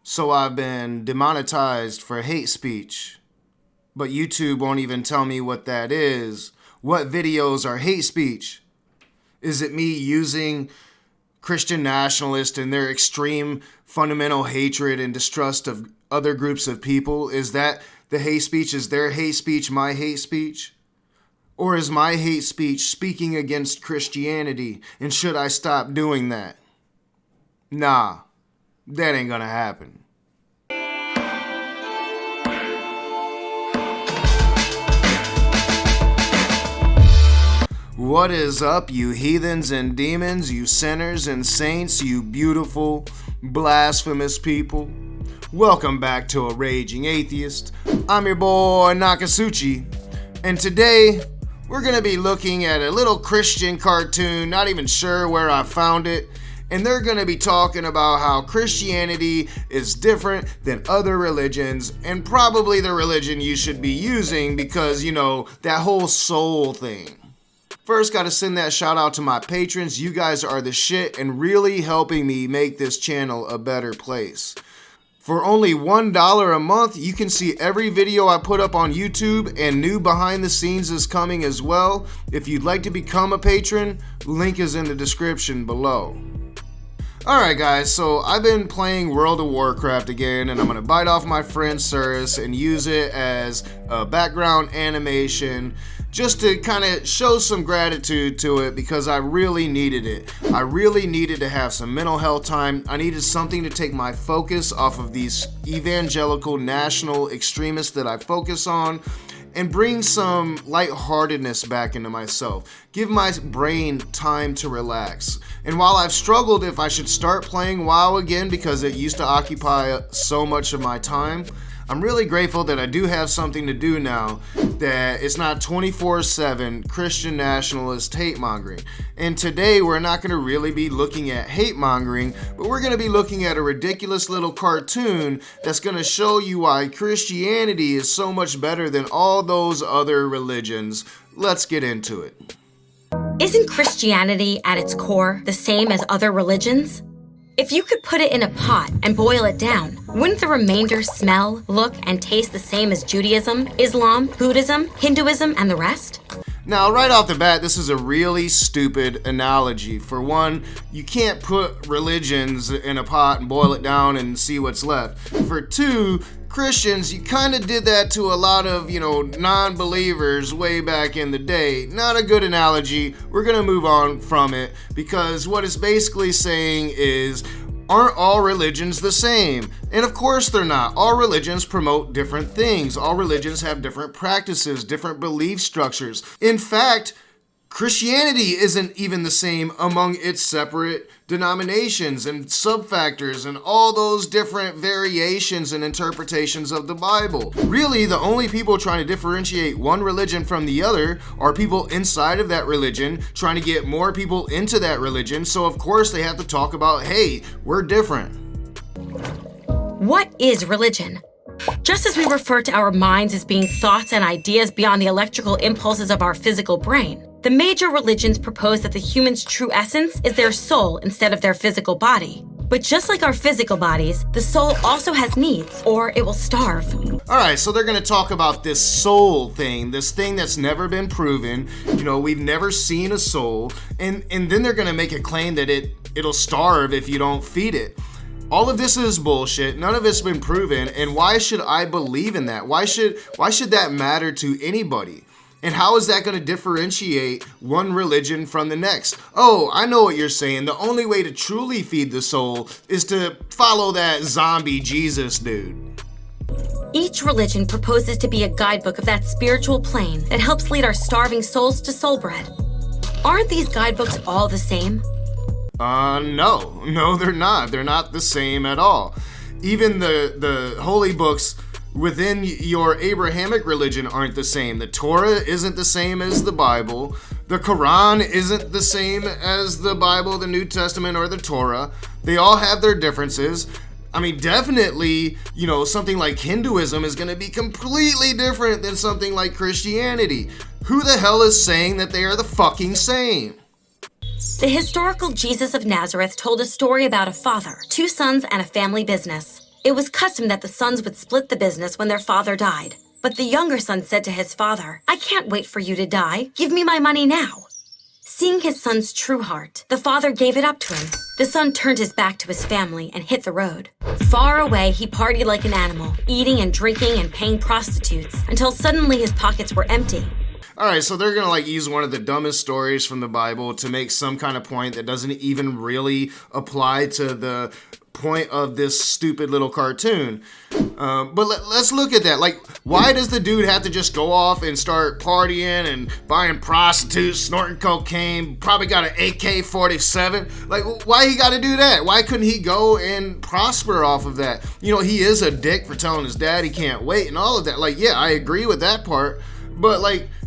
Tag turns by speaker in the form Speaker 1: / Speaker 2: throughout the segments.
Speaker 1: So I've been demonetized for hate speech. But YouTube won't even tell me what that is. What videos are hate speech? Is it me using Christian nationalists and their extreme fundamental hatred and distrust of other groups of people? Is that the hate speech? Is their hate speech my hate speech? Or is my hate speech speaking against Christianity? And should I stop doing that? Nah, that ain't gonna happen. What is up, you heathens and demons, you sinners and saints, you beautiful, blasphemous people? Welcome back to A Raging Atheist. I'm your boy Nakasuchi, and today we're going to be looking at a little Christian cartoon, not even sure where I found it, and they're going to be talking about how Christianity is different than other religions, and probably the religion you should be using because, that whole soul thing. First, gotta send that shout out to my patrons. You guys are the shit and really helping me make this channel a better place. For only $1 a month, you can see every video I put up on YouTube, and new behind the scenes is coming as well. If you'd like to become a patron, link is in the description below. Alright guys, so I've been playing World of Warcraft again, and I'm going to bite off my friend Cirrus and use it as a background animation just to kind of show some gratitude to it because I really needed it. I really needed to have some mental health time. I needed something to take my focus off of these evangelical national extremists that I focus on and bring some lightheartedness back into myself. Give my brain time to relax. And while I've struggled if I should start playing WoW again because it used to occupy so much of my time, I'm really grateful that I do have something to do now, that it's not 24/7 Christian nationalist hate mongering. And today we're not going to really be looking at hate mongering, but we're going to be looking at a ridiculous little cartoon that's going to show you why Christianity is so much better than all those other religions. Let's get into it.
Speaker 2: Isn't Christianity at its core the same as other religions? If you could put it in a pot and boil it down, wouldn't the remainder smell, look, and taste the same as Judaism, Islam, Buddhism, Hinduism, and the rest?
Speaker 1: Now, right off the bat, this is a really stupid analogy. For one, you can't put religions in a pot and boil it down and see what's left. For two, Christians, you kind of did that to a lot of, non-believers way back in the day. Not a good analogy. We're going to move on from it because what it's basically saying is, aren't all religions the same? And of course they're not. All religions promote different things. All religions have different practices, different belief structures. In fact, Christianity isn't even the same among its separate denominations and subfactors and all those different variations and interpretations of the Bible. Really, the only people trying to differentiate one religion from the other are people inside of that religion trying to get more people into that religion. So of course they have to talk about, hey, we're different.
Speaker 2: What is religion? Just as we refer to our minds as being thoughts and ideas beyond the electrical impulses of our physical brain, the major religions propose that the human's true essence is their soul instead of their physical body. But just like our physical bodies, the soul also has needs, or it will starve.
Speaker 1: Alright, so they're going to talk about this soul thing, this thing that's never been proven. We've never seen a soul, and then they're going to make a claim that it'll starve if you don't feed it. All of this is bullshit. None of it's been proven, and why should I believe in that? Why should that matter to anybody? And how is that going to differentiate one religion from the next? Oh, I know what you're saying. The only way to truly feed the soul is to follow that zombie Jesus dude.
Speaker 2: Each religion proposes to be a guidebook of that spiritual plane that helps lead our starving souls to soul bread. Aren't these guidebooks all the same?
Speaker 1: No, they're not. They're not the same at all. Even the holy books within your Abrahamic religion aren't the same. The Torah isn't the same as the Bible. The Quran isn't the same as the Bible, the New Testament, or the Torah. They all have their differences. I mean, definitely, something like Hinduism is going to be completely different than something like Christianity. Who the hell is saying that they are the fucking same?
Speaker 2: The historical Jesus of Nazareth told a story about a father, two sons, and a family business. It was custom that the sons would split the business when their father died. But the younger son said to his father, "I can't wait for you to die. Give me my money now." Seeing his son's true heart, the father gave it up to him. The son turned his back to his family and hit the road. Far away, he partied like an animal, eating and drinking and paying prostitutes, until suddenly his pockets were empty.
Speaker 1: Alright, so they're gonna use one of the dumbest stories from the Bible to make some kind of point that doesn't even really apply to the point of this stupid little cartoon. But let's look at that. Why does the dude have to just go off and start partying and buying prostitutes, snorting cocaine, probably got an AK-47? Why he gotta do that? Why couldn't he go and prosper off of that? He is a dick for telling his dad he can't wait and all of that. Yeah, I agree with that part. But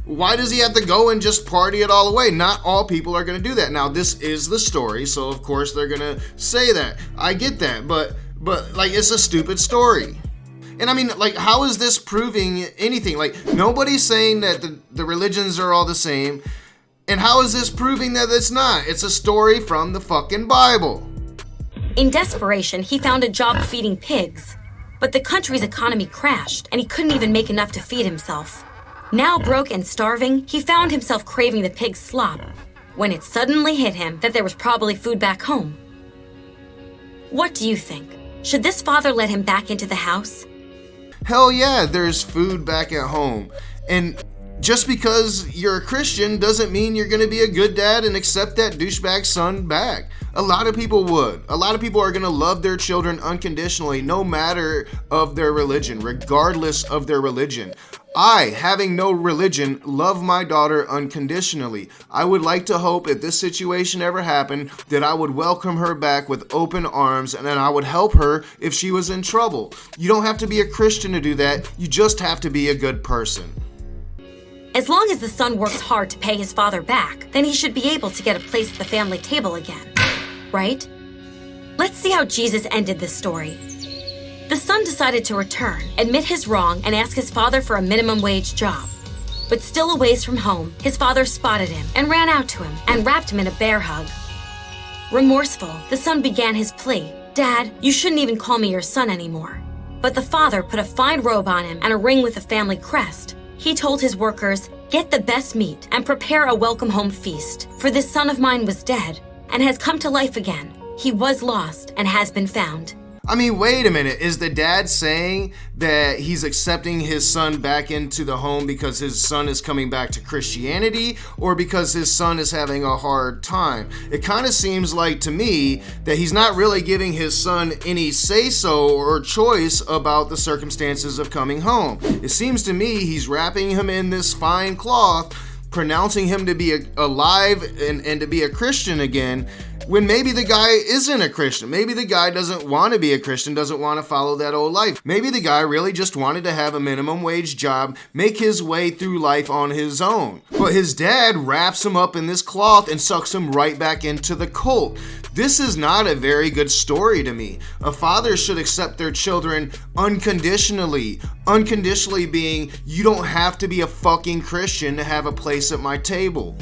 Speaker 1: why does he have to go and just party it all away? Not all people are going to do that. Now, this is the story, so of course they're going to say that. I get that, but it's a stupid story. And I mean, how is this proving anything? Nobody's saying that the religions are all the same. And how is this proving that it's not? It's a story from the fucking Bible.
Speaker 2: In desperation, he found a job feeding pigs. But the country's economy crashed, and he couldn't even make enough to feed himself. Now broke and starving, he found himself craving the pig's slop, when it suddenly hit him that there was probably food back home. What do you think? Should this father let him back into the house?
Speaker 1: Hell yeah, there's food back at home. And just because you're a Christian doesn't mean you're going to be a good dad and accept that douchebag son back. A lot of people would. A lot of people are going to love their children unconditionally, no matter of their religion, regardless of their religion. I, having no religion, love my daughter unconditionally. I would like to hope if this situation ever happened that I would welcome her back with open arms and then I would help her if she was in trouble. You don't have to be a Christian to do that. You just have to be a good person.
Speaker 2: As long as the son works hard to pay his father back, then he should be able to get a place at the family table again, right? Let's see how Jesus ended this story. The son decided to return, admit his wrong, and ask his father for a minimum wage job. But still a ways from home, his father spotted him and ran out to him and wrapped him in a bear hug. Remorseful, the son began his plea. "Dad, you shouldn't even call me your son anymore." But the father put a fine robe on him and a ring with the family crest. He told his workers, "Get the best meat and prepare a welcome home feast, for this son of mine was dead and has come to life again. He was lost and has been found."
Speaker 1: I mean, wait a minute. Is the dad saying that he's accepting his son back into the home because his son is coming back to Christianity or because his son is having a hard time? It kind of seems like to me that he's not really giving his son any say-so or choice about the circumstances of coming home. It seems to me he's wrapping him in this fine cloth, pronouncing him to be alive and to be a Christian again, when maybe the guy isn't a Christian. Maybe the guy doesn't want to be a Christian, doesn't want to follow that old life. Maybe the guy really just wanted to have a minimum wage job, make his way through life on his own. But his dad wraps him up in this cloth and sucks him right back into the cult. This is not a very good story to me. A father should accept their children unconditionally. Unconditionally being, you don't have to be a fucking Christian to have a place at my table.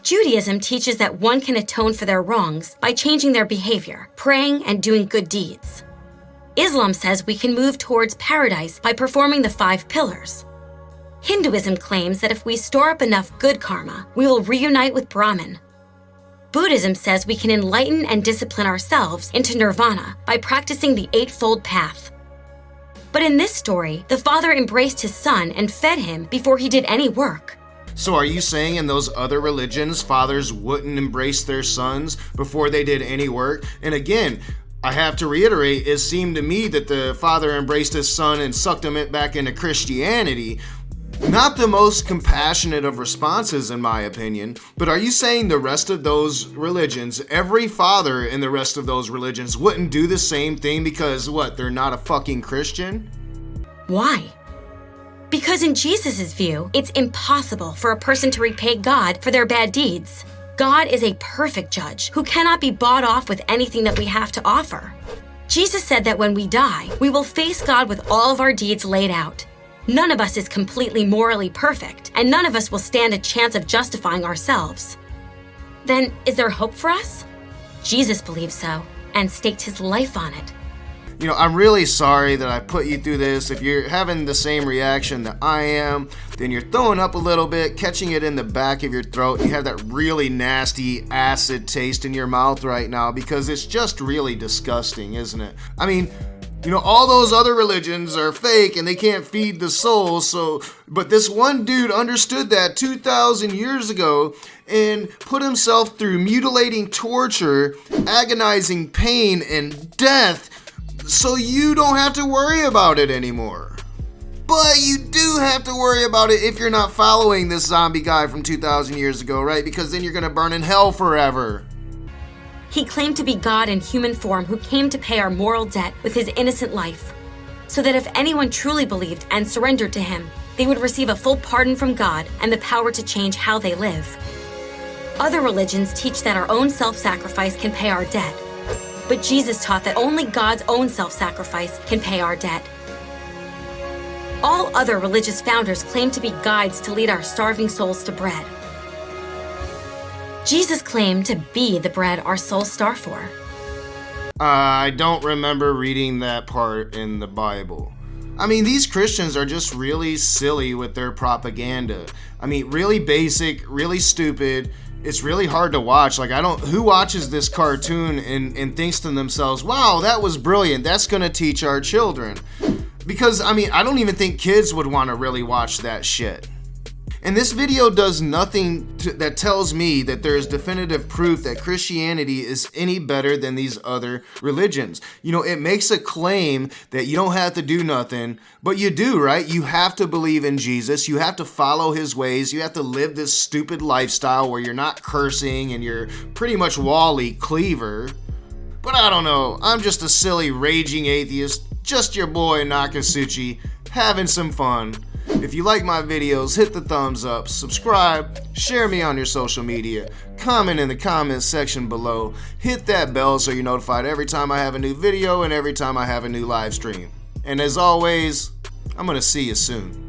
Speaker 2: Judaism teaches that one can atone for their wrongs by changing their behavior, praying, and doing good deeds. Islam says we can move towards paradise by performing the 5 pillars. Hinduism claims that if we store up enough good karma, we will reunite with Brahman. Buddhism says we can enlighten and discipline ourselves into nirvana by practicing the 8-fold path. But in this story, the father embraced his son and fed him before he did any work.
Speaker 1: So are you saying in those other religions, fathers wouldn't embrace their sons before they did any work? And again, I have to reiterate, it seemed to me that the father embraced his son and sucked him back into Christianity. Not the most compassionate of responses, in my opinion, but are you saying the rest of those religions, every father in the rest of those religions wouldn't do the same thing because, what, they're not a fucking Christian?
Speaker 2: Why? Because in Jesus' view, it's impossible for a person to repay God for their bad deeds. God is a perfect judge who cannot be bought off with anything that we have to offer. Jesus said that when we die, we will face God with all of our deeds laid out. None of us is completely morally perfect, and none of us will stand a chance of justifying ourselves. Then, is there hope for us? Jesus believed so, and staked his life on it.
Speaker 1: I'm really sorry that I put you through this. If you're having the same reaction that I am, then you're throwing up a little bit, catching it in the back of your throat. You have that really nasty acid taste in your mouth right now because it's just really disgusting, isn't it? All those other religions are fake and they can't feed the soul. But this one dude understood that 2,000 years ago and put himself through mutilating torture, agonizing pain, and death so you don't have to worry about it anymore. But you do have to worry about it if you're not following this zombie guy from 2,000 years ago, right? Because then you're going to burn in hell forever.
Speaker 2: He claimed to be God in human form who came to pay our moral debt with his innocent life, so that if anyone truly believed and surrendered to him, they would receive a full pardon from God and the power to change how they live. Other religions teach that our own self-sacrifice can pay our debt, but Jesus taught that only God's own self-sacrifice can pay our debt. All other religious founders claim to be guides to lead our starving souls to bread. Jesus claimed to be the bread our souls starve for.
Speaker 1: I don't remember reading that part in the Bible. These Christians are just really silly with their propaganda. Really basic, really stupid. It's really hard to watch. Who watches this cartoon and thinks to themselves, wow, that was brilliant. That's going to teach our children. Because, I don't even think kids would want to really watch that shit. And this video does nothing that tells me that there is definitive proof that Christianity is any better than these other religions. It makes a claim that you don't have to do nothing, but you do, right? You have to believe in Jesus. You have to follow his ways. You have to live this stupid lifestyle where you're not cursing and you're pretty much Wally Cleaver. But I don't know. I'm just a silly raging atheist, just your boy Nakasuchi, having some fun. If you like my videos, hit the thumbs up, subscribe, share me on your social media, comment in the comments section below, hit that bell so you're notified every time I have a new video and every time I have a new live stream. And as always, I'm gonna see you soon.